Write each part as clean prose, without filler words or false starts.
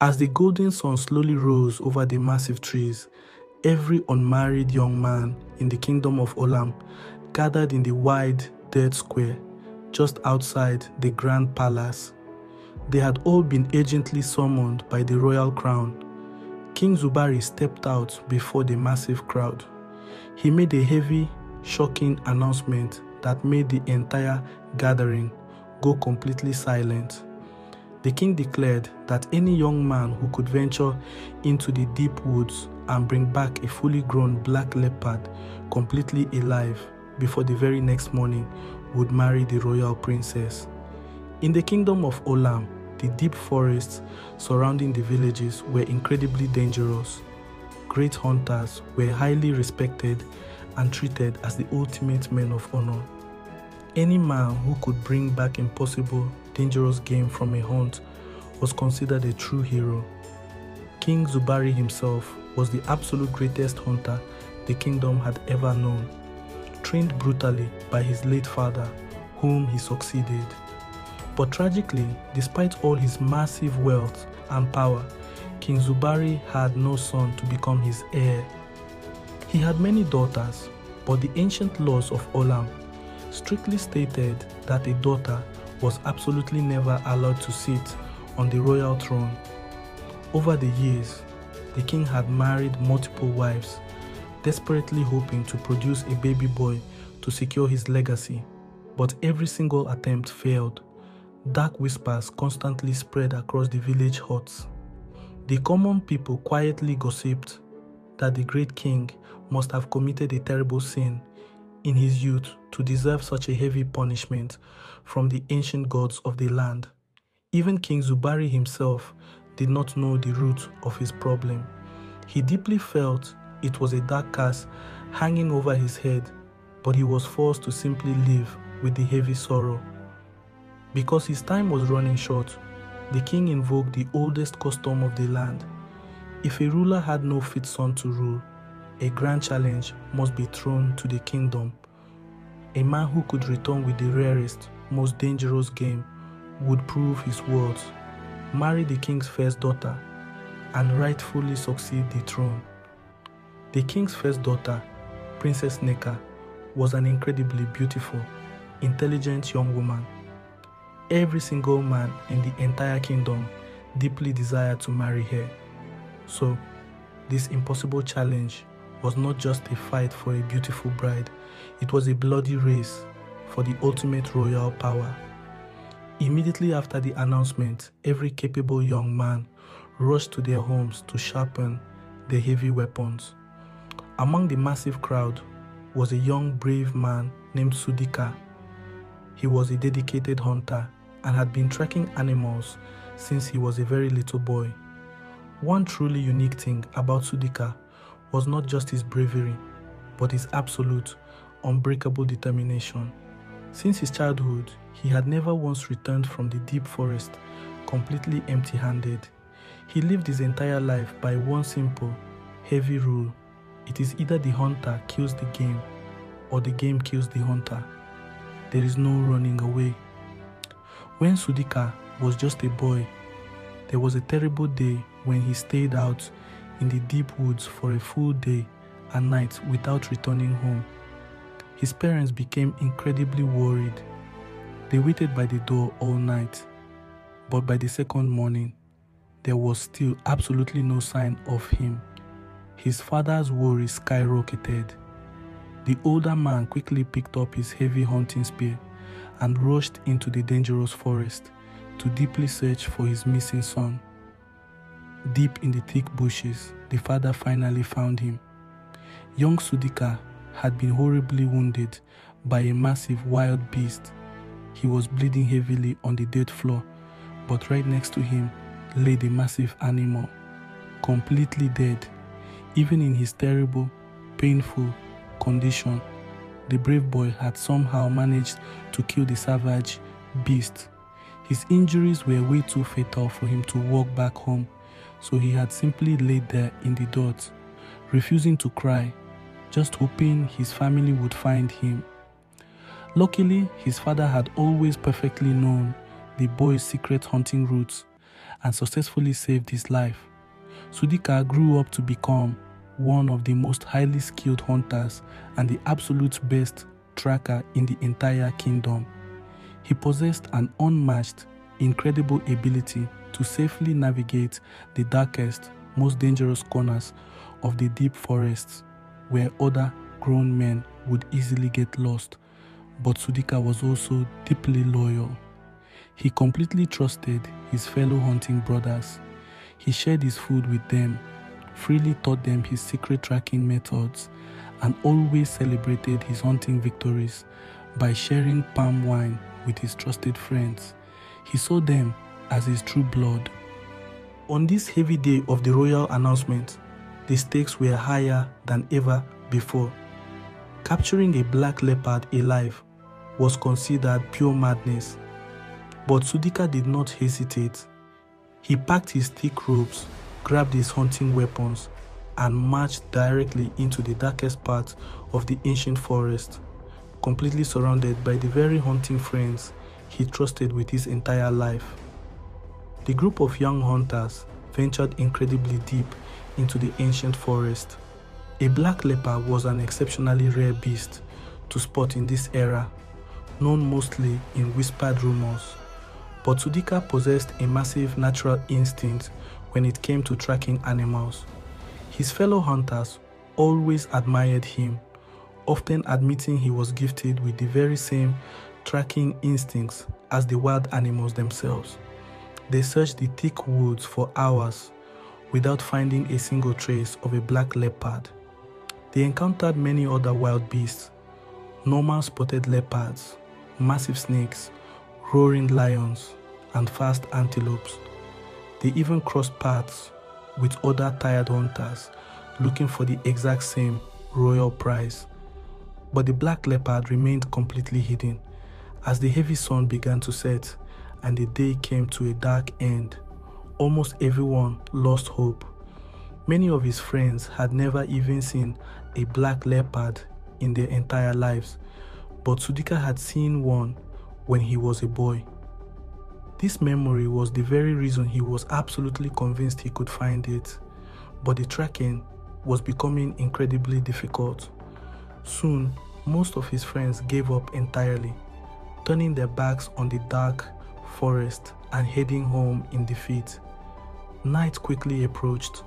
As the golden sun slowly rose over the massive trees, every unmarried young man in the kingdom of Olam gathered in the wide, dirt square just outside the grand palace. They had all been urgently summoned by the royal crown. King Zubari stepped out before the massive crowd. He made a heavy, shocking announcement that made the entire gathering go completely silent. The king declared that any young man who could venture into the deep woods and bring back a fully grown black leopard completely alive before the very next morning would marry the royal princess. In the kingdom of Olam, the deep forests surrounding the villages were incredibly dangerous. Great hunters were highly respected and treated as the ultimate men of honor. Any man who could bring back impossible, dangerous game from a hunt was considered a true hero. King Zubari himself was the absolute greatest hunter the kingdom had ever known, trained brutally by his late father, whom he succeeded. But tragically, despite all his massive wealth and power, King Zubari had no son to become his heir. He had many daughters, but the ancient laws of Olam strictly stated that a daughter was absolutely never allowed to sit on the royal throne. Over the years, the king had married multiple wives, desperately hoping to produce a baby boy to secure his legacy, but every single attempt failed. Dark whispers constantly spread across the village huts. The common people quietly gossiped that the great king must have committed a terrible sin in his youth to deserve such a heavy punishment from the ancient gods of the land. Even King Zubari himself did not know the root of his problem. He deeply felt it was a dark curse hanging over his head, but he was forced to simply live with the heavy sorrow. Because his time was running short, the king invoked the oldest custom of the land. If a ruler had no fit son to rule, a grand challenge must be thrown to the kingdom. A man who could return with the rarest, most dangerous game would prove his worth, marry the king's first daughter, and rightfully succeed the throne. The king's first daughter, Princess Neka, was an incredibly beautiful, intelligent young woman. Every single man in the entire kingdom deeply desired to marry her. So, this impossible challenge was not just a fight for a beautiful bride, it was a bloody race for the ultimate royal power. Immediately after the announcement, every capable young man rushed to their homes to sharpen their heavy weapons. Among the massive crowd was a young brave man named Sudika. He was a dedicated hunter and had been tracking animals since he was a very little boy. One truly unique thing about Sudika was not just his bravery, but his absolute, unbreakable determination. Since his childhood, he had never once returned from the deep forest completely empty-handed. He lived his entire life by one simple, heavy rule. It is either the hunter kills the game, or the game kills the hunter. There is no running away. When Sudika was just a boy, there was a terrible day when he stayed out in the deep woods for a full day and night without returning home. His parents became incredibly worried. They waited by the door all night, but by the second morning, there was still absolutely no sign of him. His father's worries skyrocketed. The older man quickly picked up his heavy hunting spear and rushed into the dangerous forest to deeply search for his missing son. Deep in the thick bushes, the father finally found him. Young Sudika had been horribly wounded by a massive wild beast. He was bleeding heavily on the dirt floor, but right next to him lay the massive animal, completely dead. Even in his terrible, painful condition, the brave boy had somehow managed to kill the savage beast. His injuries were way too fatal for him to walk back home, so he had simply laid there in the dirt, refusing to cry, just hoping his family would find him. Luckily, his father had always perfectly known the boy's secret hunting routes and successfully saved his life. Sudika grew up to become one of the most highly skilled hunters and the absolute best tracker in the entire kingdom. He possessed an unmatched, incredible ability to safely navigate the darkest, most dangerous corners of the deep forests where other grown men would easily get lost. But Sudika was also deeply loyal. He completely trusted his fellow hunting brothers. He shared his food with them, freely taught them his secret tracking methods, and always celebrated his hunting victories by sharing palm wine with his trusted friends. He saw them as his true blood. On this heavy day of the royal announcement, the stakes were higher than ever before. Capturing a black leopard alive was considered pure madness, but Sudika did not hesitate. He packed his thick ropes, grabbed his hunting weapons, and marched directly into the darkest part of the ancient forest, completely surrounded by the very hunting friends he trusted with his entire life. The group of young hunters ventured incredibly deep into the ancient forest. A black leopard was an exceptionally rare beast to spot in this era, known mostly in whispered rumors. But Sudika possessed a massive natural instinct when it came to tracking animals. His fellow hunters always admired him, often admitting he was gifted with the very same tracking instincts as the wild animals themselves. They searched the thick woods for hours without finding a single trace of a black leopard. They encountered many other wild beasts, normal spotted leopards, massive snakes, roaring lions, and fast antelopes. They even crossed paths with other tired hunters looking for the exact same royal prize. But the black leopard remained completely hidden as the heavy sun began to set and the day came to a dark end. Almost everyone lost hope. Many of his friends had never even seen a black leopard in their entire lives, but Sudika had seen one when he was a boy. This memory was the very reason he was absolutely convinced he could find it, but the tracking was becoming incredibly difficult. Soon, most of his friends gave up entirely, turning their backs on the dark forest and heading home in defeat. Night quickly approached,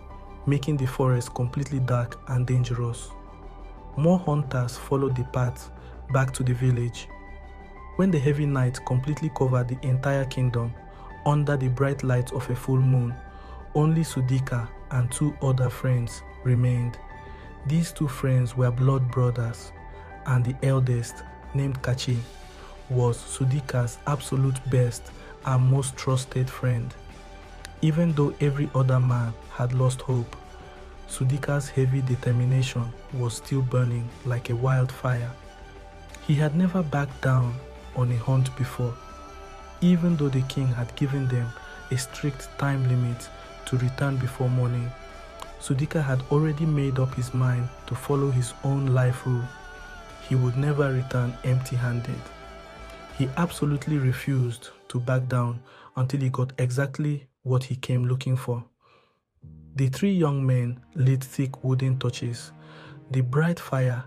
making the forest completely dark and dangerous. More hunters followed the path back to the village. When the heavy night completely covered the entire kingdom under the bright light of a full moon, only Sudika and two other friends remained. These two friends were blood brothers, and the eldest, named Kachi, was Sudika's absolute best and most trusted friend. Even though every other man had lost hope, Sudika's heavy determination was still burning like a wildfire. He had never backed down on a hunt before, even though the king had given them a strict time limit to return before morning. Sudika had already made up his mind to follow his own life rule. He would never return empty-handed. He absolutely refused to back down until he got exactly what he came looking for. The three young men lit thick wooden torches, the bright fire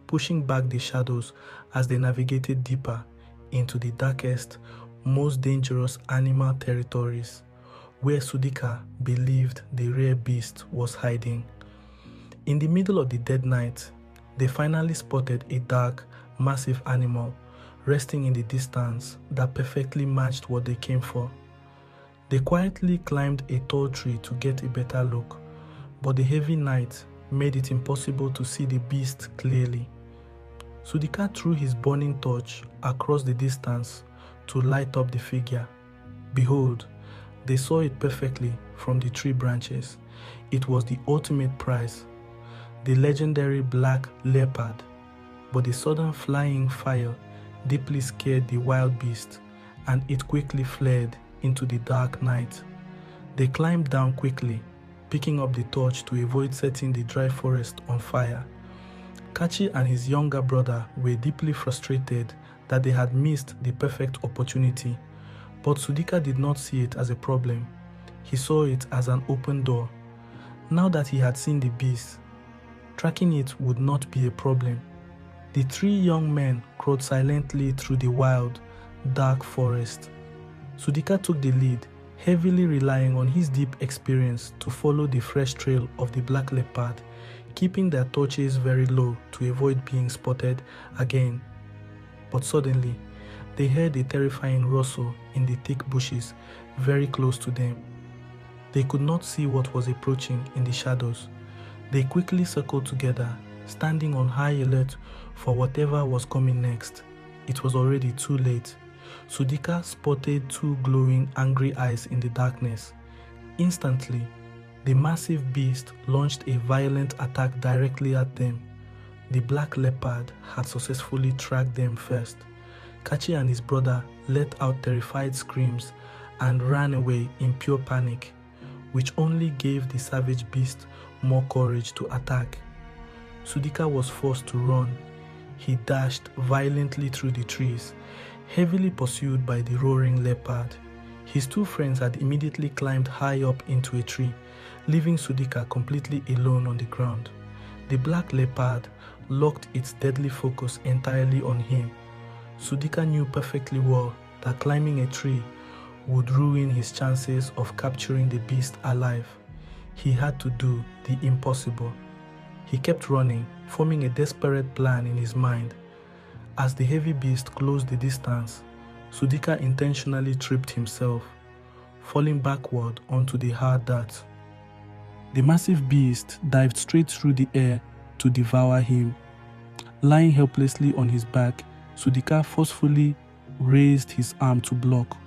pushing back the shadows as they navigated deeper into the darkest, most dangerous animal territories, where Sudika believed the rare beast was hiding. In the middle of the dead night, they finally spotted a dark, massive animal resting in the distance that perfectly matched what they came for. They quietly climbed a tall tree to get a better look, but the heavy night made it impossible to see the beast clearly. Sudika threw his burning torch across the distance to light up the figure. Behold, they saw it perfectly from the tree branches. It was the ultimate prize, the legendary black leopard. But the sudden flying fire deeply scared the wild beast, and it quickly fled into the dark night. They climbed down quickly, picking up the torch to avoid setting the dry forest on fire. Kachi and his younger brother were deeply frustrated that they had missed the perfect opportunity, but Sudika did not see it as a problem. He saw it as an open door. Now that he had seen the beast, tracking it would not be a problem. The three young men crawled silently through the wild, dark forest. Sudika took the lead, heavily relying on his deep experience to follow the fresh trail of the black leopard, keeping their torches very low to avoid being spotted again. But suddenly, they heard a terrifying rustle in the thick bushes very close to them. They could not see what was approaching in the shadows. They quickly circled together, standing on high alert for whatever was coming next. It was already too late. Sudika spotted two glowing, angry eyes in the darkness. Instantly, the massive beast launched a violent attack directly at them. The black leopard had successfully tracked them first. Kachi and his brother let out terrified screams and ran away in pure panic, which only gave the savage beast more courage to attack. Sudika was forced to run. He dashed violently through the trees, heavily pursued by the roaring leopard. His two friends had immediately climbed high up into a tree, leaving Sudika completely alone on the ground. The black leopard locked its deadly focus entirely on him. Sudika knew perfectly well that climbing a tree would ruin his chances of capturing the beast alive. He had to do the impossible. He kept running, forming a desperate plan in his mind. As the heavy beast closed the distance, Sudika intentionally tripped himself, falling backward onto the hard dirt. The massive beast dived straight through the air to devour him. Lying helplessly on his back, Sudika forcefully raised his arm to block.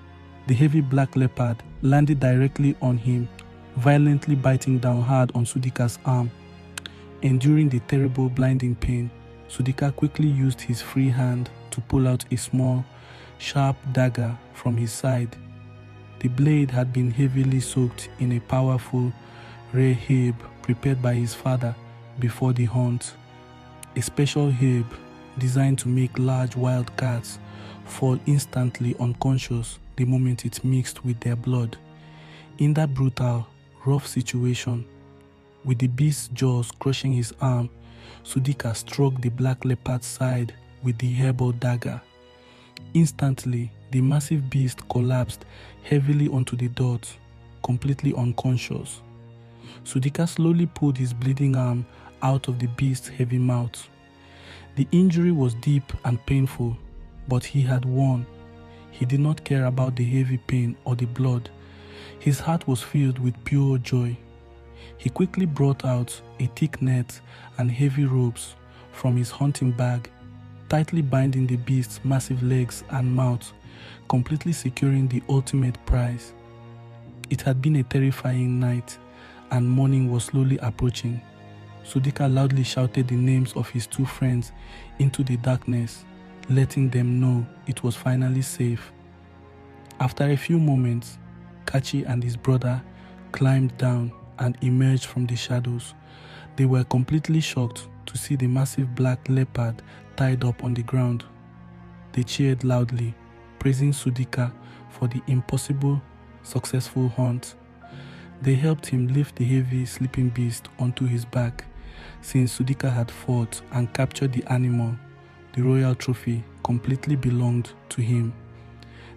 The heavy black leopard landed directly on him, violently biting down hard on Sudika's arm. Enduring the terrible blinding pain, Sudika quickly used his free hand to pull out a small, sharp dagger from his side. The blade had been heavily soaked in a powerful, rare herb prepared by his father before the hunt. A special herb designed to make large wild cats fall instantly unconscious the moment it mixed with their blood. In that brutal, rough situation, with the beast's jaws crushing his arm, Sudika struck the black leopard's side with the herbal dagger. Instantly, the massive beast collapsed heavily onto the dirt, completely unconscious. Sudika slowly pulled his bleeding arm out of the beast's heavy mouth. The injury was deep and painful, but he had won. He did not care about the heavy pain or the blood. His heart was filled with pure joy. He quickly brought out a thick net and heavy ropes from his hunting bag, tightly binding the beast's massive legs and mouth, completely securing the ultimate prize. It had been a terrifying night, and morning was slowly approaching. Sudika loudly shouted the names of his two friends into the darkness, letting them know it was finally safe. After a few moments, Kachi and his brother climbed down and emerged from the shadows. They were completely shocked to see the massive black leopard tied up on the ground. They cheered loudly, praising Sudika for the impossible, successful hunt. They helped him lift the heavy sleeping beast onto his back. Since Sudika had fought and captured the animal, the royal trophy completely belonged to him.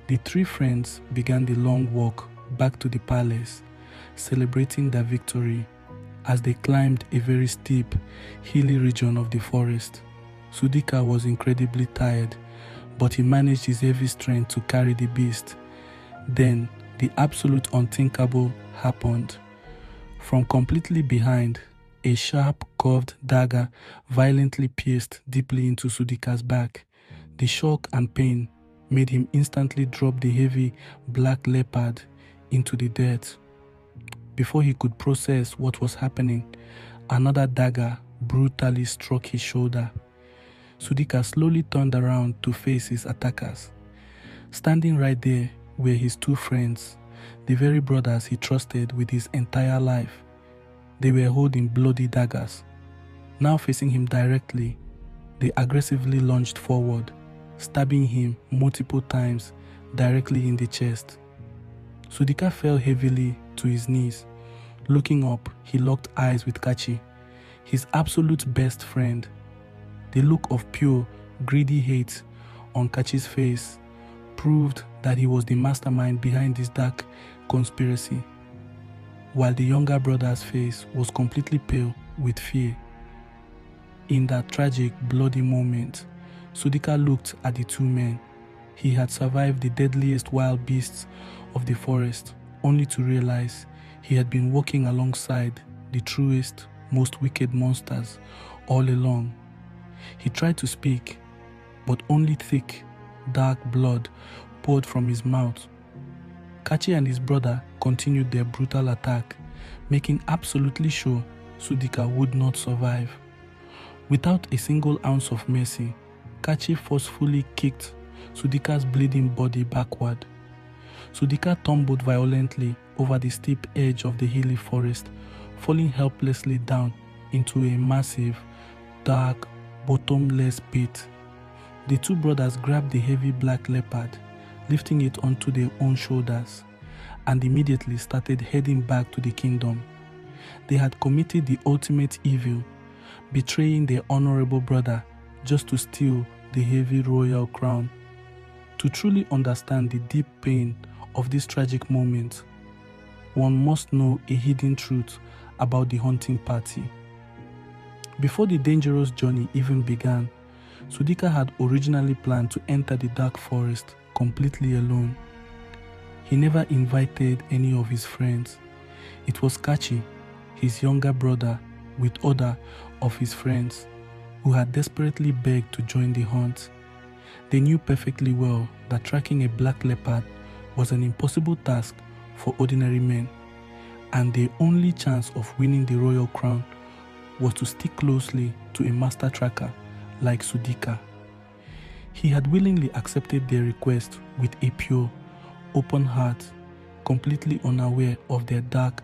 The three friends began the long walk back to the palace, celebrating their victory as they climbed a very steep, hilly region of the forest. Sudika was incredibly tired, but he managed his heavy strength to carry the beast. Then, the absolute unthinkable happened. From completely behind, a sharp, curved dagger violently pierced deeply into Sudika's back. The shock and pain made him instantly drop the heavy black leopard into the dirt. Before he could process what was happening, another dagger brutally struck his shoulder. Sudika slowly turned around to face his attackers. Standing right there were his two friends, the very brothers he trusted with his entire life. They were holding bloody daggers. Now facing him directly, they aggressively lunged forward, stabbing him multiple times directly in the chest. Sudika fell heavily to his knees. Looking up, he locked eyes with Kachi, his absolute best friend. The look of pure, greedy hate on Kachi's face proved that he was the mastermind behind this dark conspiracy, while the younger brother's face was completely pale with fear. In that tragic, bloody moment, Sudika looked at the two men. He had survived the deadliest wild beasts of the forest, only to realize he had been walking alongside the truest, most wicked monsters all along. He tried to speak, but only thick, dark blood poured from his mouth. Kachi and his brother continued their brutal attack, making absolutely sure Sudika would not survive. Without a single ounce of mercy, Kachi forcefully kicked Sudika's bleeding body backward. Sudika tumbled violently over the steep edge of the hilly forest, falling helplessly down into a massive, dark, bottomless pit. The two brothers grabbed the heavy black leopard, lifting it onto their own shoulders, and immediately started heading back to the kingdom. They had committed the ultimate evil, betraying their honorable brother just to steal the heavy royal crown. To truly understand the deep pain of this tragic moment, one must know a hidden truth about the hunting party. Before the dangerous journey even began, Sudika had originally planned to enter the dark forest completely alone. He never invited any of his friends. It was Kachi, his younger brother, with other of his friends, who had desperately begged to join the hunt. They knew perfectly well that tracking a black leopard was an impossible task for ordinary men, and their only chance of winning the royal crown was to stick closely to a master tracker like Sudika. He had willingly accepted their request with a pure, open heart, completely unaware of their dark,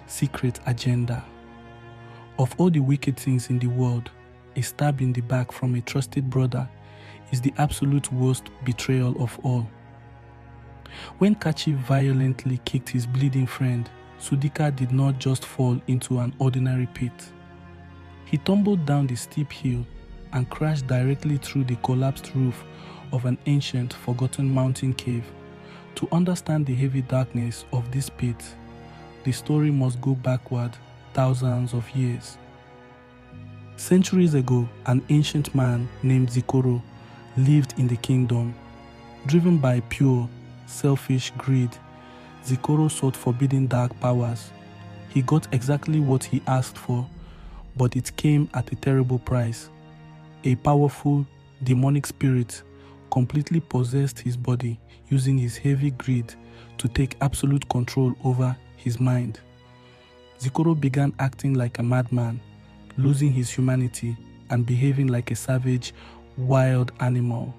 secret agenda. Of all the wicked things in the world, a stab in the back from a trusted brother is the absolute worst betrayal of all. When Kachi violently kicked his bleeding friend, Sudika did not just fall into an ordinary pit. He tumbled down the steep hill and crashed directly through the collapsed roof of an ancient, forgotten mountain cave. To understand the heavy darkness of this pit, the story must go backward thousands of years. Centuries ago, an ancient man named Zikoro lived in the kingdom. Driven by pure, selfish greed, Zikoro sought forbidden dark powers. He got exactly what he asked for, but it came at a terrible price. A powerful, demonic spirit completely possessed his body, using his heavy greed to take absolute control over his mind. Zikoro began acting like a madman, losing his humanity and behaving like a savage, wild animal.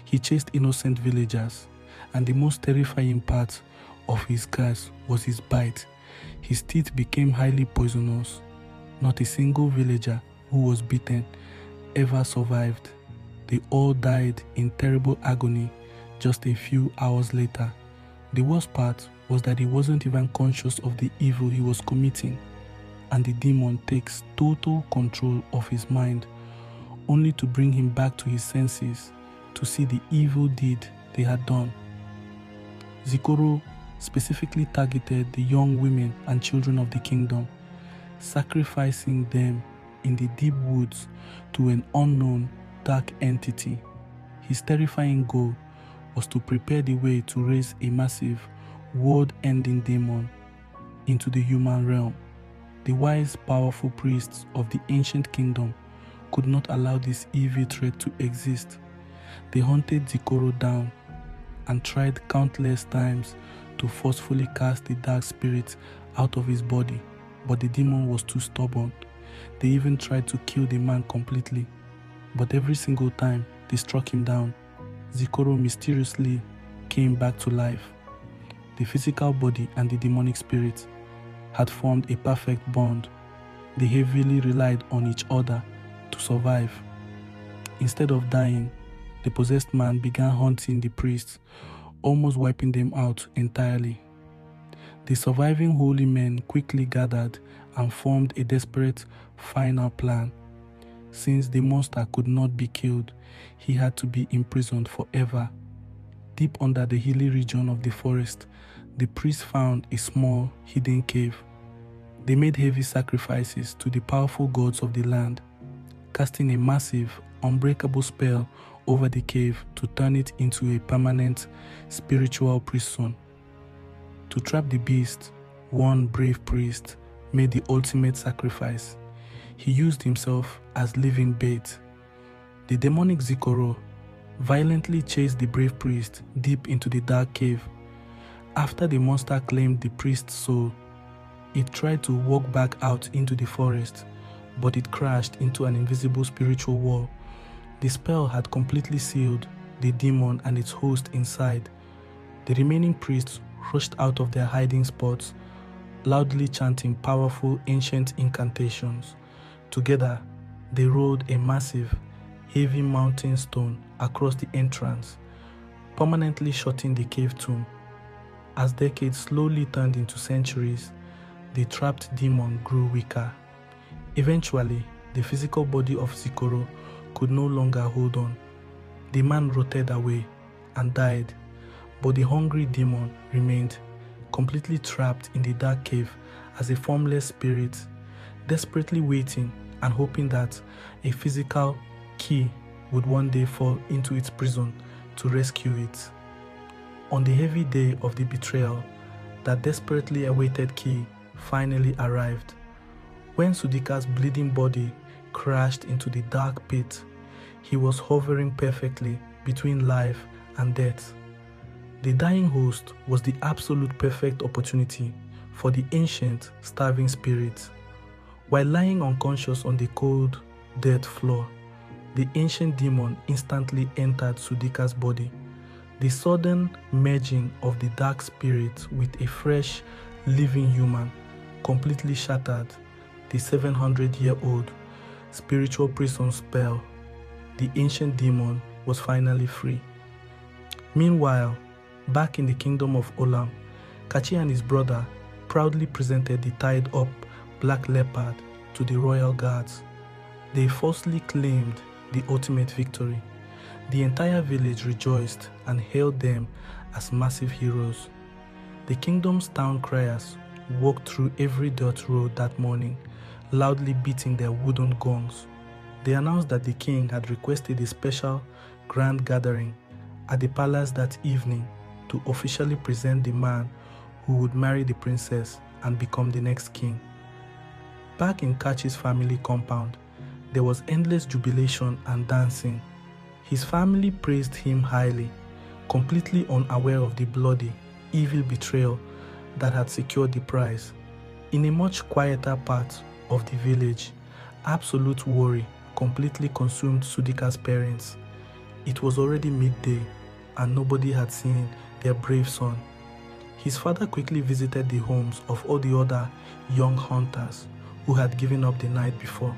He chased innocent villagers, and the most terrifying part of his curse was his bite. His teeth became highly poisonous. Not a single villager who was bitten ever survived. They all died in terrible agony just a few hours later. The worst part was that he wasn't even conscious of the evil he was committing, and the demon takes total control of his mind, only to bring him back to his senses to see the evil deed they had done. Zikoro specifically targeted the young women and children of the kingdom, sacrificing them in the deep woods to an unknown dark entity. His terrifying goal was to prepare the way to raise a massive, world-ending demon into the human realm. The wise, powerful priests of the ancient kingdom could not allow this evil threat to exist. They hunted Zikoro down and tried countless times to forcefully cast the dark spirit out of his body, but the demon was too stubborn. They even tried to kill the man completely, but every single time they struck him down, Zikoro mysteriously came back to life. The physical body and the demonic spirit had formed a perfect bond. They heavily relied on each other to survive. Instead of dying, the possessed man began hunting the priests, almost wiping them out entirely. The surviving holy men quickly gathered and formed a desperate final plan. Since the monster could not be killed, he had to be imprisoned forever. Deep under the hilly region of the forest, the priests found a small, hidden cave. They made heavy sacrifices to the powerful gods of the land, casting a massive, unbreakable spell over the cave to turn it into a permanent spiritual prison. To trap the beast, one brave priest made the ultimate sacrifice. He used himself as living bait. The demonic Zikoro violently chased the brave priest deep into the dark cave. After the monster claimed the priest's soul, it tried to walk back out into the forest, but it crashed into an invisible spiritual wall. The spell had completely sealed the demon and its host inside. The remaining priests rushed out of their hiding spots, loudly chanting powerful ancient incantations. Together, they rolled a massive, heavy mountain stone across the entrance, permanently shutting the cave tomb. As decades slowly turned into centuries, the trapped demon grew weaker. Eventually, the physical body of Zikoro could no longer hold on. The man rotted away and died, but the hungry demon remained, completely trapped in the dark cave as a formless spirit, desperately waiting and hoping that a physical key would one day fall into its prison to rescue it. On the heavy day of the betrayal, that desperately awaited key finally arrived. When Sudika's bleeding body crashed into the dark pit, he was hovering perfectly between life and death. The dying host was the absolute perfect opportunity for the ancient, starving spirit. While lying unconscious on the cold, dirt floor, the ancient demon instantly entered Sudika's body. The sudden merging of the dark spirit with a fresh, living human completely shattered the 700-year-old spiritual prison spell. The ancient demon was finally free. Meanwhile, back in the kingdom of Olam, Kachi and his brother proudly presented the tied-up black leopard to the royal guards. They falsely claimed the ultimate victory. The entire village rejoiced and hailed them as massive heroes. The kingdom's town criers walked through every dirt road that morning, loudly beating their wooden gongs. They announced that the king had requested a special grand gathering at the palace that evening to officially present the man who would marry the princess and become the next king. Back in Kachi's family compound, there was endless jubilation and dancing. His family praised him highly, completely unaware of the bloody, evil betrayal that had secured the prize. In a much quieter part of the village, absolute worry completely consumed Sudika's parents. It was already midday, and nobody had seen their brave son. His father quickly visited the homes of all the other young hunters who had given up the night before.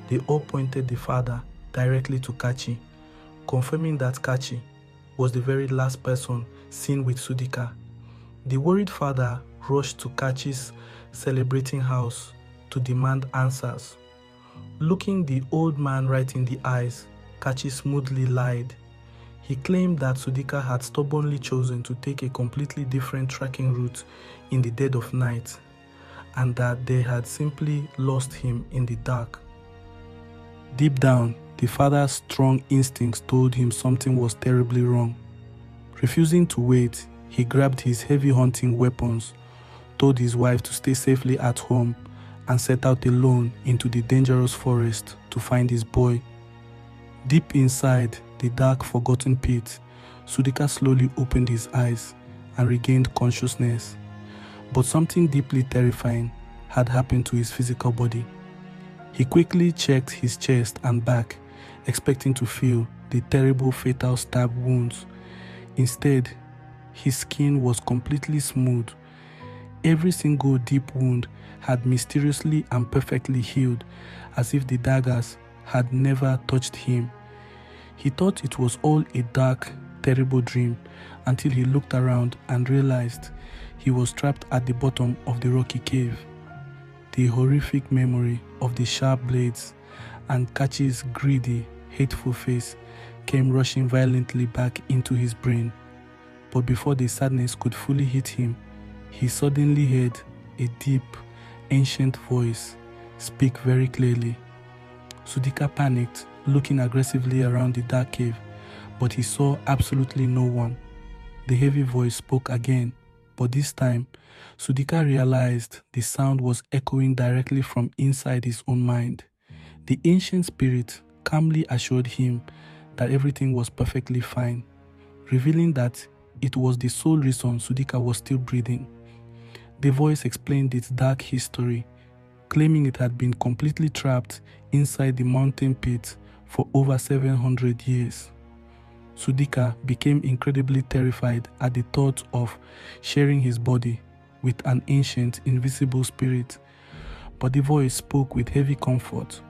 They all pointed the father directly to Kachi, confirming that Kachi was the very last person seen with Sudika. The worried father rushed to Kachi's celebrating house to demand answers. Looking the old man right in the eyes, Kachi smoothly lied. He claimed that Sudika had stubbornly chosen to take a completely different tracking route in the dead of night, and that they had simply lost him in the dark. Deep down, the father's strong instincts told him something was terribly wrong. Refusing to wait, he grabbed his heavy hunting weapons, told his wife to stay safely at home, and set out alone into the dangerous forest to find his boy. Deep inside the dark, forgotten pit, Sudika slowly opened his eyes and regained consciousness. But something deeply terrifying had happened to his physical body. He quickly checked his chest and back, expecting to feel the terrible fatal stab wounds. Instead, his skin was completely smooth. Every single deep wound had mysteriously and perfectly healed, as if the daggers had never touched him. He thought it was all a dark, terrible dream until he looked around and realized he was trapped at the bottom of the rocky cave. The horrific memory of the sharp blades and Kachi's greedy, hateful face came rushing violently back into his brain. But before the sadness could fully hit him, he suddenly heard a deep, ancient voice speak very clearly. Sudika panicked, looking aggressively around the dark cave, but he saw absolutely no one. The heavy voice spoke again, but this time, Sudika realized the sound was echoing directly from inside his own mind. The ancient spirit calmly assured him that everything was perfectly fine, revealing that it was the sole reason Sudika was still breathing. The voice explained its dark history, claiming it had been completely trapped inside the mountain pit for over 700 years. Sudika became incredibly terrified at the thought of sharing his body with an ancient, invisible spirit, but the voice spoke with heavy comfort,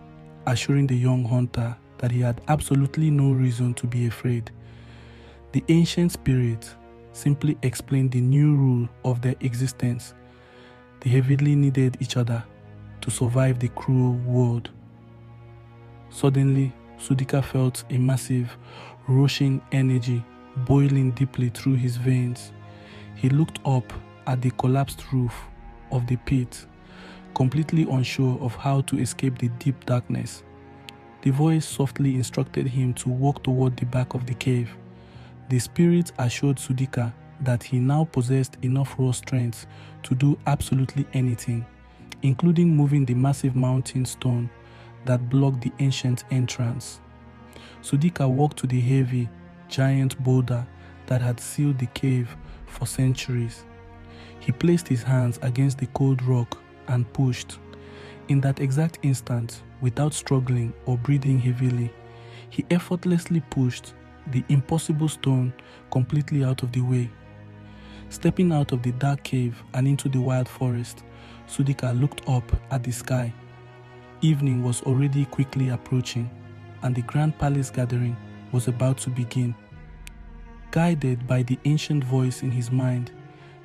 assuring the young hunter that he had absolutely no reason to be afraid. The ancient spirit simply explained the new rule of their existence. They heavily needed each other to survive the cruel world. Suddenly, Sudika felt a massive, rushing energy boiling deeply through his veins. He looked up at the collapsed roof of the pit, completely unsure of how to escape the deep darkness. The voice softly instructed him to walk toward the back of the cave. The spirit assured Sudika that he now possessed enough raw strength to do absolutely anything, including moving the massive mountain stone that blocked the ancient entrance. Sudika walked to the heavy, giant boulder that had sealed the cave for centuries. He placed his hands against the cold rock and pushed. In that exact instant, without struggling or breathing heavily, he effortlessly pushed the impossible stone completely out of the way. Stepping out of the dark cave and into the wild forest, Sudika looked up at the sky. Evening was already quickly approaching, and the grand palace gathering was about to begin. Guided by the ancient voice in his mind,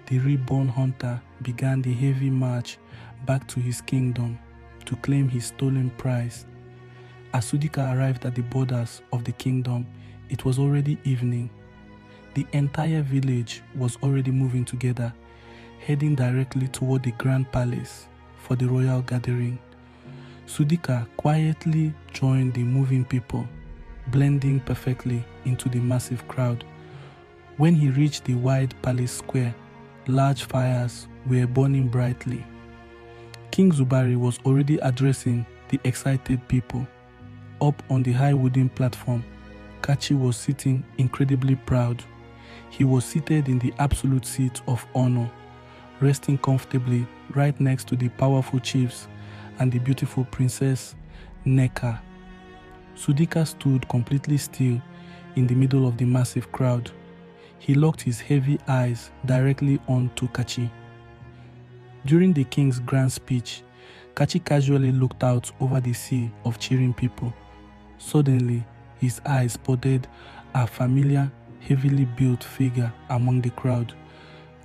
the reborn hunter began the heavy march back to his kingdom to claim his stolen prize. As Sudika arrived at the borders of the kingdom, it was already evening. The entire village was already moving together, heading directly toward the grand palace for the royal gathering. Sudika quietly joined the moving people, blending perfectly into the massive crowd. When he reached the wide palace square, large fires were burning brightly. King Zubari was already addressing the excited people. Up on the high wooden platform, Kachi was sitting incredibly proud. He was seated in the absolute seat of honor, resting comfortably right next to the powerful chiefs and the beautiful princess, Neka. Sudika stood completely still in the middle of the massive crowd. He locked his heavy eyes directly onto Kachi. During the king's grand speech, Kachi casually looked out over the sea of cheering people. Suddenly, his eyes spotted a familiar, heavily built figure among the crowd.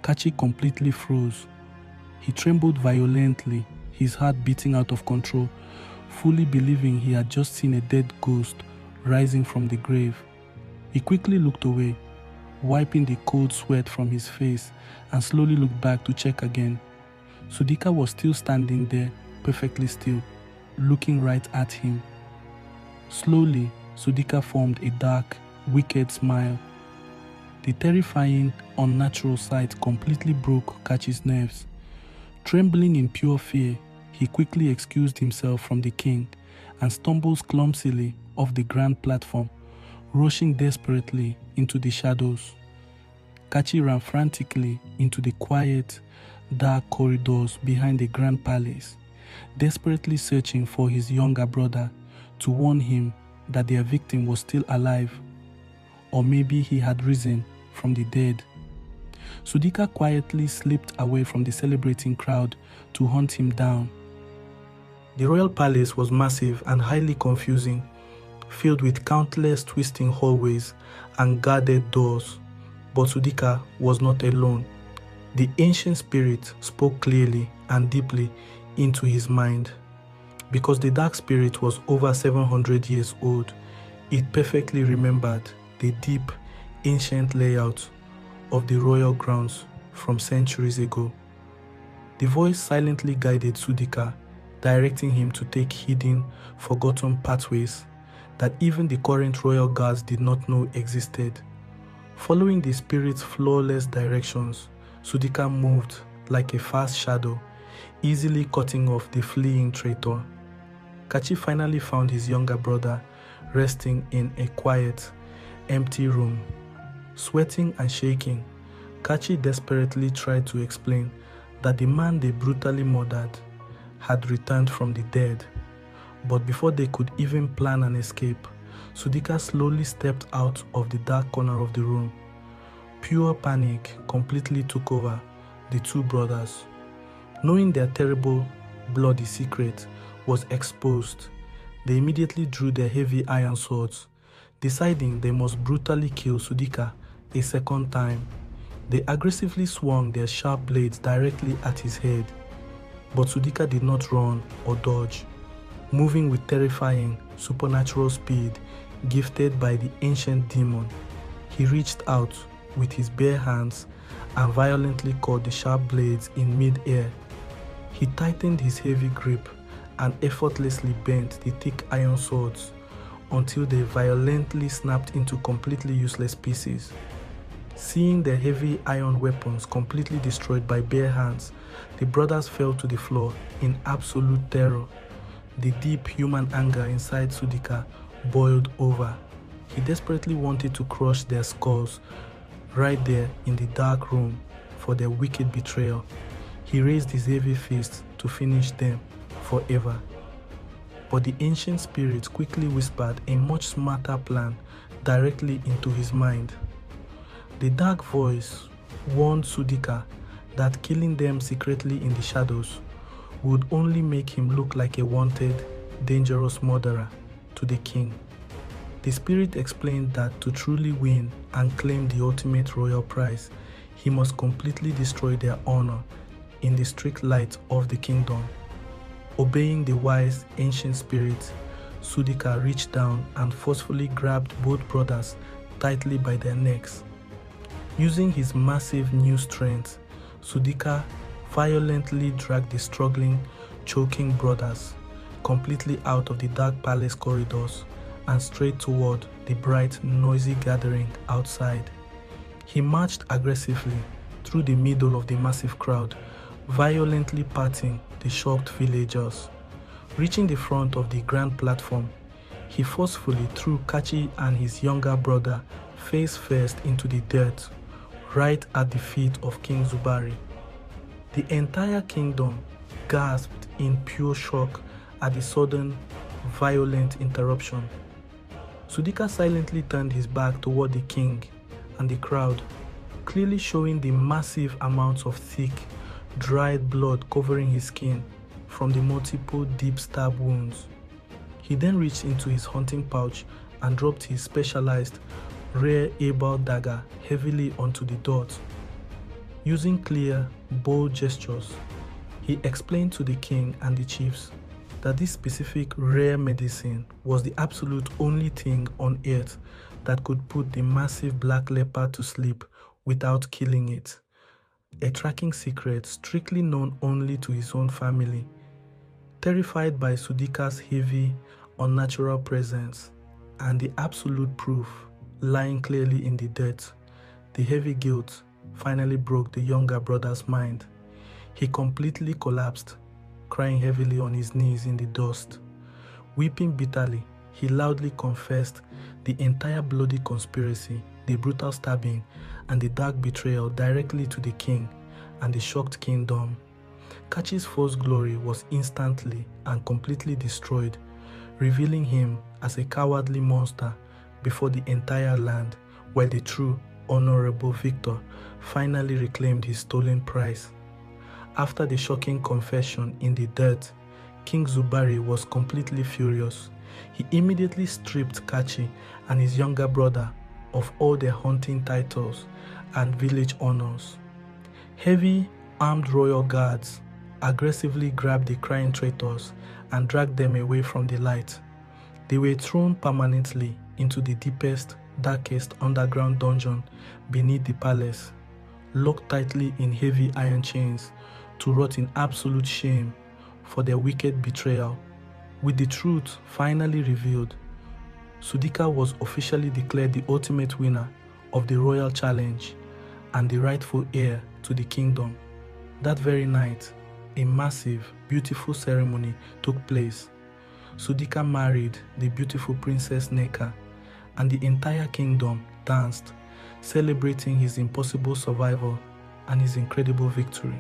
Kachi completely froze. He trembled violently, his heart beating out of control, fully believing he had just seen a dead ghost rising from the grave. He quickly looked away, wiping the cold sweat from his face, and slowly looked back to check again. Sudika was still standing there, perfectly still, looking right at him. Slowly, Sudika formed a dark, wicked smile. The terrifying, unnatural sight completely broke Kachi's nerves. Trembling in pure fear, he quickly excused himself from the king and stumbles clumsily off the grand platform, rushing desperately into the shadows. Kachi ran frantically into the quiet, dark corridors behind the grand palace, desperately searching for his younger brother to warn him that their victim was still alive, or maybe he had risen from the dead. Sudika quietly slipped away from the celebrating crowd to hunt him down. The royal palace was massive and highly confusing, filled with countless twisting hallways and guarded doors. But Sudika was not alone. The ancient spirit spoke clearly and deeply into his mind. Because the dark spirit was over 700 years old, it perfectly remembered the deep, ancient layout of the royal grounds from centuries ago. The voice silently guided Sudika, directing him to take hidden, forgotten pathways that even the current royal guards did not know existed. Following the spirit's flawless directions, Sudika moved like a fast shadow, easily cutting off the fleeing traitor. Kachi finally found his younger brother resting in a quiet, empty room. Sweating and shaking, Kachi desperately tried to explain that the man they brutally murdered had returned from the dead. But before they could even plan an escape, Sudika slowly stepped out of the dark corner of the room. Pure panic completely took over the two brothers. Knowing their terrible, bloody secret was exposed, they immediately drew their heavy iron swords, deciding they must brutally kill Sudika a second time. They aggressively swung their sharp blades directly at his head, but Sudika did not run or dodge. Moving with terrifying, supernatural speed gifted by the ancient demon, he reached out with his bare hands and violently caught the sharp blades in mid-air. He tightened his heavy grip and effortlessly bent the thick iron swords until they violently snapped into completely useless pieces. Seeing their heavy iron weapons completely destroyed by bare hands, the brothers fell to the floor in absolute terror. The deep human anger inside Sudika boiled over. He desperately wanted to crush their skulls right there in the dark room for their wicked betrayal. He raised his heavy fist to finish them forever. But the ancient spirit quickly whispered a much smarter plan directly into his mind. The dark voice warned Sudika that killing them secretly in the shadows would only make him look like a wanted, dangerous murderer to the king. The spirit explained that to truly win and claim the ultimate royal prize, he must completely destroy their honor in the strict light of the kingdom. Obeying the wise ancient spirit, Sudika reached down and forcefully grabbed both brothers tightly by their necks. Using his massive new strength, Sudika violently dragged the struggling, choking brothers completely out of the dark palace corridors and straight toward the bright, noisy gathering outside. He marched aggressively through the middle of the massive crowd, violently patting the shocked villagers. Reaching the front of the grand platform, he forcefully threw Kachi and his younger brother face first into the dirt, right at the feet of King Zubari. The entire kingdom gasped in pure shock at the sudden, violent interruption. Sudika silently turned his back toward the king and the crowd, clearly showing the massive amounts of thick, dried blood covering his skin from the multiple deep stab wounds. He then reached into his hunting pouch and dropped his specialized, rare able dagger heavily onto the dirt. Using clear, bold gestures, he explained to the king and the chiefs that this specific rare medicine was the absolute only thing on earth that could put the massive black leopard to sleep without killing it. A tracking secret strictly known only to his own family. Terrified by Sudika's heavy, unnatural presence and the absolute proof lying clearly in the dirt, the heavy guilt finally broke the younger brother's mind. He completely collapsed, crying heavily on his knees in the dust. Weeping bitterly, he loudly confessed the entire bloody conspiracy, the brutal stabbing, and the dark betrayal directly to the king and the shocked kingdom. Kachi's false glory was instantly and completely destroyed, revealing him as a cowardly monster before the entire land, while the true, honorable victor finally reclaimed his stolen prize. After the shocking confession in the dirt, King Zubari was completely furious. He immediately stripped Kachi and his younger brother of all their hunting titles and village honors. Heavy, armed royal guards aggressively grabbed the crying traitors and dragged them away from the light. They were thrown permanently into the deepest, darkest underground dungeon beneath the palace, locked tightly in heavy iron chains to rot in absolute shame for their wicked betrayal. With the truth finally revealed, Sudika was officially declared the ultimate winner of the royal challenge and the rightful heir to the kingdom. That very night, a massive, beautiful ceremony took place. Sudika married the beautiful Princess Neka, and the entire kingdom danced, celebrating his impossible survival and his incredible victory.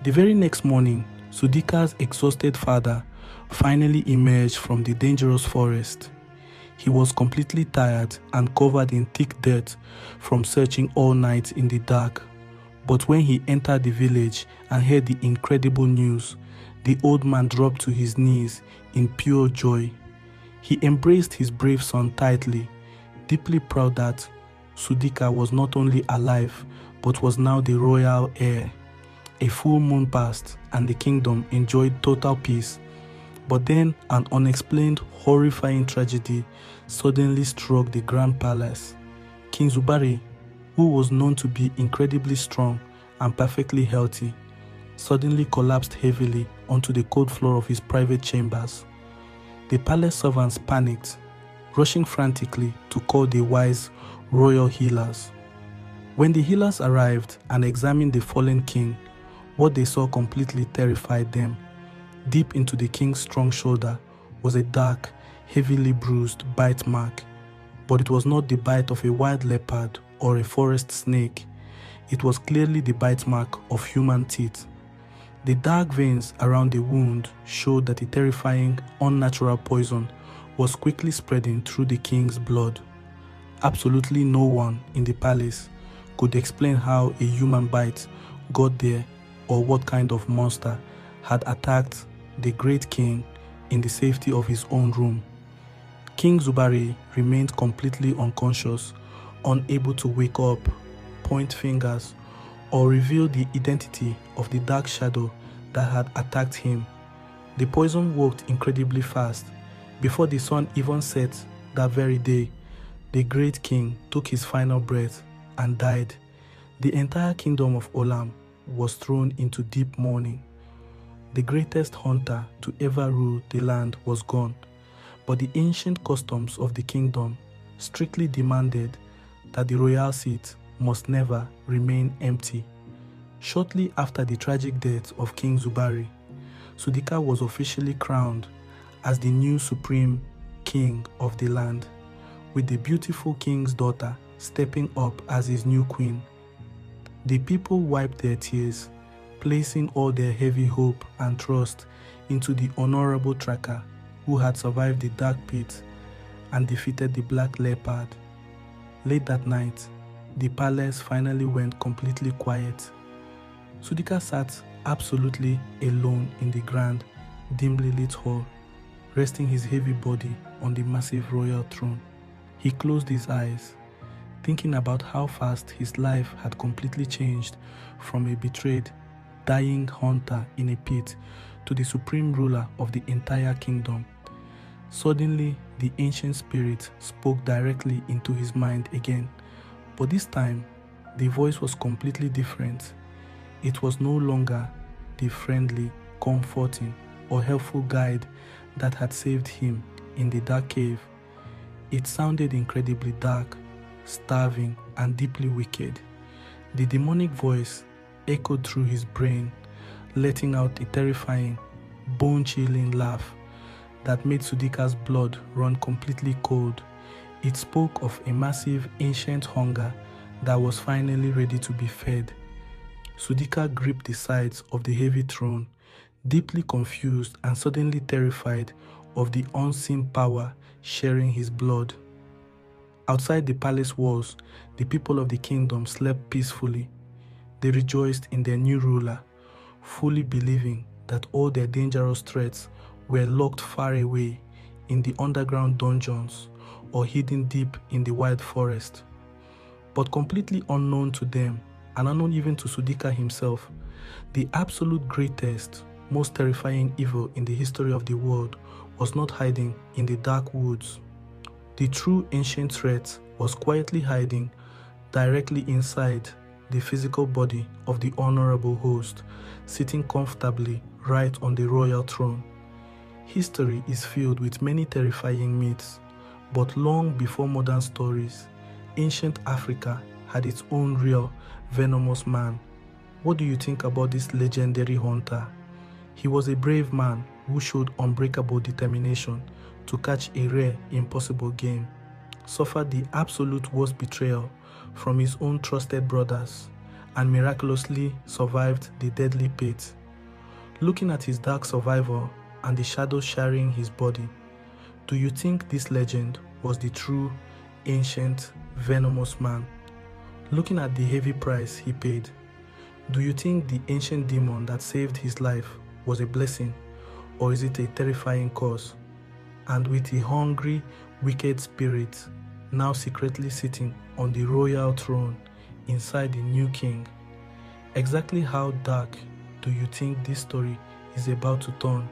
The very next morning, Sudika's exhausted father finally emerged from the dangerous forest. He was completely tired and covered in thick dirt from searching all night in the dark. But when he entered the village and heard the incredible news, the old man dropped to his knees in pure joy. He embraced his brave son tightly, deeply proud that Sudika was not only alive, but was now the royal heir. A full moon passed and the kingdom enjoyed total peace. But then an unexplained, horrifying tragedy suddenly struck the grand palace. King Zubari, who was known to be incredibly strong and perfectly healthy, suddenly collapsed heavily onto the cold floor of his private chambers. The palace servants panicked, rushing frantically to call the wise royal healers. When the healers arrived and examined the fallen king, what they saw completely terrified them. Deep into the king's strong shoulder was a dark, heavily bruised bite mark, but it was not the bite of a wild leopard or a forest snake. It was clearly the bite mark of human teeth. The dark veins around the wound showed that a terrifying, unnatural poison was quickly spreading through the king's blood. Absolutely no one in the palace could explain how a human bite got there or what kind of monster had attacked the great king in the safety of his own room. King Zubari remained completely unconscious, unable to wake up, point fingers, or reveal the identity of the dark shadow that had attacked him. The poison worked incredibly fast. Before the sun even set that very day, the great king took his final breath and died. The entire kingdom of Olam was thrown into deep mourning. The greatest hunter to ever rule the land was gone, but the ancient customs of the kingdom strictly demanded that the royal seat must never remain empty. Shortly after the tragic death of King Zubari, Sudika was officially crowned as the new supreme king of the land, with the beautiful king's daughter stepping up as his new queen. The people wiped their tears, placing all their heavy hope and trust into the honorable tracker who had survived the dark pit and defeated the black leopard. Late that night, the palace finally went completely quiet. Sudika sat absolutely alone in the grand, dimly lit hall, resting his heavy body on the massive royal throne. He closed his eyes, thinking about how fast his life had completely changed from a betrayed, dying hunter in a pit to the supreme ruler of the entire kingdom. Suddenly, the ancient spirit spoke directly into his mind again, but this time, the voice was completely different. It was no longer the friendly, comforting, or helpful guide that had saved him in the dark cave. It sounded incredibly dark, starving, and deeply wicked. The demonic voice echoed through his brain, letting out a terrifying, bone-chilling laugh that made Sudika's blood run completely cold. It spoke of a massive ancient hunger that was finally ready to be fed. Sudika gripped the sides of the heavy throne, deeply confused and suddenly terrified of the unseen power sharing his blood. Outside the palace walls, the people of the kingdom slept peacefully. They rejoiced in their new ruler, fully believing that all their dangerous threats were locked far away in the underground dungeons or hidden deep in the wild forest. But completely unknown to them, and unknown even to Sudika himself, the absolute greatest, most terrifying evil in the history of the world was not hiding in the dark woods. The true ancient threat was quietly hiding directly inside the physical body of the honorable host, sitting comfortably right on the royal throne. History is filled with many terrifying myths, but long before modern stories, ancient Africa had its own real, venomous man. What do you think about this legendary hunter? He was a brave man who showed unbreakable determination to catch a rare, impossible game, suffered the absolute worst betrayal from his own trusted brothers, and miraculously survived the deadly pit. Looking at his dark survival and the shadows sharing his body, do you think this legend was the true, ancient, venomous man? Looking at the heavy price he paid, do you think the ancient demon that saved his life was a blessing, or is it a terrifying curse? And with a hungry, wicked spirit now secretly sitting on the royal throne inside the new king, exactly how dark do you think this story is about to turn?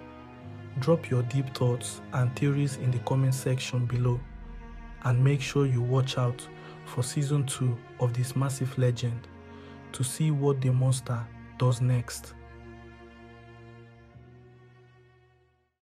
Drop your deep thoughts and theories in the comment section below, and make sure you watch out for season 2 of this massive legend to see what the monster does next.